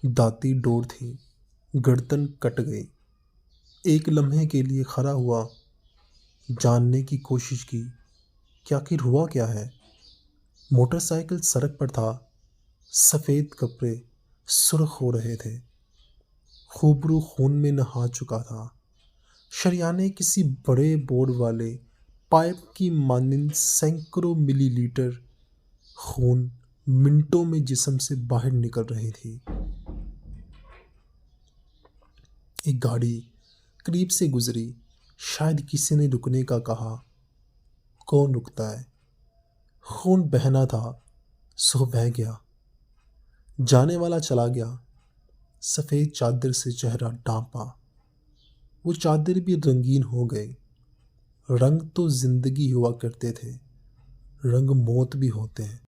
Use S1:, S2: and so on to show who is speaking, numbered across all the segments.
S1: दाती door थी, गर्दन cut गई। एक लम्हे के लिए खड़ा हुआ, जानने की कोशिश की कि आखिर हुआ क्या है। मोटरसाइकिल सड़क पर था, सफ़ेद कपड़े सुर्ख हो रहे थे, खूबरू खून में नहा चुका था। शरियाने किसी बड़े बोर्ड वाले पाइप की मानिंद सैकड़ों मिलीलीटर खून मिनटों में जिस्म से बाहर निकल रही थी। एक गाड़ी करीब से गुजरी। शायद किसी ने रुकने का कहा। कौन रुकता है? खून बहना था, सो बह गया। जाने वाला चला गया। सफ़ेद चादर से चेहरा ढांपा। वो चादर भी रंगीन हो गई। रंग तो जिंदगी हुआ करते थे, रंग मौत भी होते हैं।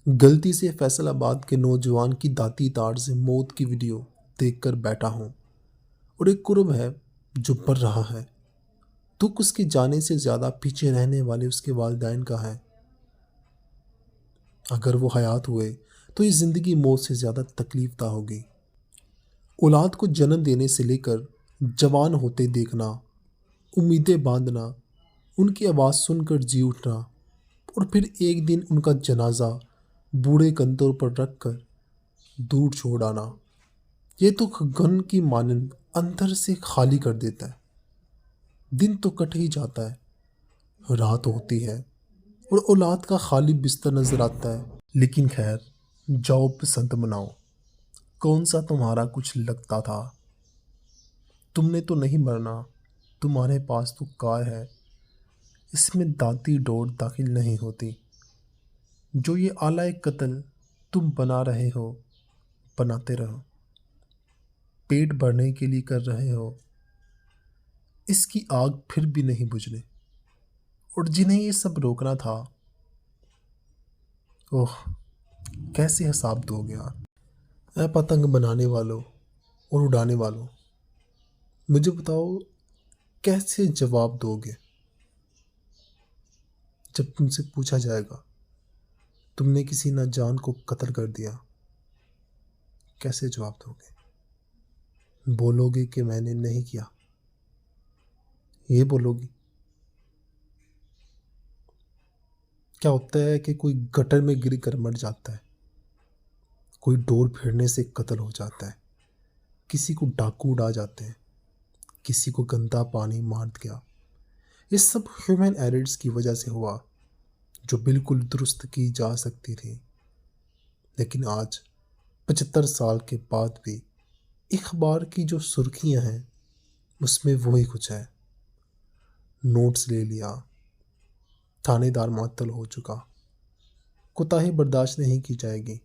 S1: गलती से फैसलाबाद के नौजवान की दाती तार से मौत की वीडियो देखकर बैठा हूँ, और एक कुर्ब है जो बढ़ रहा है। दुख उसके जाने से ज़्यादा पीछे रहने वाले उसके वालिदैन का है। अगर वो हयात हुए तो ये ज़िंदगी मौत से ज़्यादा तकलीफदा होगी। औलाद को जन्म देने से लेकर जवान होते देखना, उम्मीदें बांधना, उनकी आवाज़ सुनकर जी उठना, और फिर एक दिन उनका जनाजा बूढ़े कंधों पर रख कर दूर छोड़ आना, ये तो गन की मानंद अंदर से खाली कर देता है। दिन तो कट ही जाता है, रात होती है, और औलाद का खाली बिस्तर नजर आता है। लेकिन खैर, जाओ पसंद मनाओ। कौन सा तुम्हारा कुछ लगता था? तुमने तो नहीं मरना, तुम्हारे पास तो कार है। इसमें दाती डोर दाखिल नहीं होती। जो ये आला कत्ल तुम बना रहे हो, बनाते रहो। पेट भरने के लिए कर रहे हो। इसकी आग फिर भी नहीं बुझने। और जिन्हें ये सब रोकना था, ओह, कैसे हिसाब दोगे यार? ऐ पतंग बनाने वालों और उड़ाने वालों, मुझे बताओ, कैसे जवाब दोगे जब तुमसे पूछा जाएगा तुमने किसी नाजान को कत्ल कर दिया? कैसे जवाब दोगे? बोलोगे कि मैंने नहीं किया? ये बोलोगी? क्या होता है कि कोई गटर में गिर कर मर जाता है, कोई डोर फिरने से कत्ल हो जाता है, किसी को डाकू उड़ा जाते हैं, किसी को गंदा पानी मार गया। ये सब ह्यूमन एरर्स की वजह से हुआ, जो बिल्कुल दुरुस्त की जा सकती थी। लेकिन आज 75 साल के बाद भी अखबार की जो सुर्खियां हैं, उसमें वही कुछ है। नोट्स ले लिया, थानेदार मुअत्तल हो चुका, कोताही बर्दाश्त नहीं की जाएगी,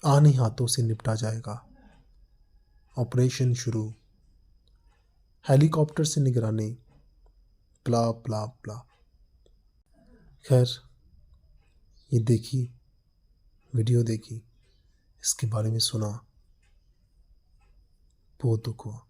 S1: आने हाथों से निपटा जाएगा। ऑपरेशन शुरू, हेलीकॉप्टर से निगरानी, ब्ला ब्ला ब्ला। खैर, ये देखी, वीडियो देखी, इसके बारे में सुना, बहुत दुख हुआ।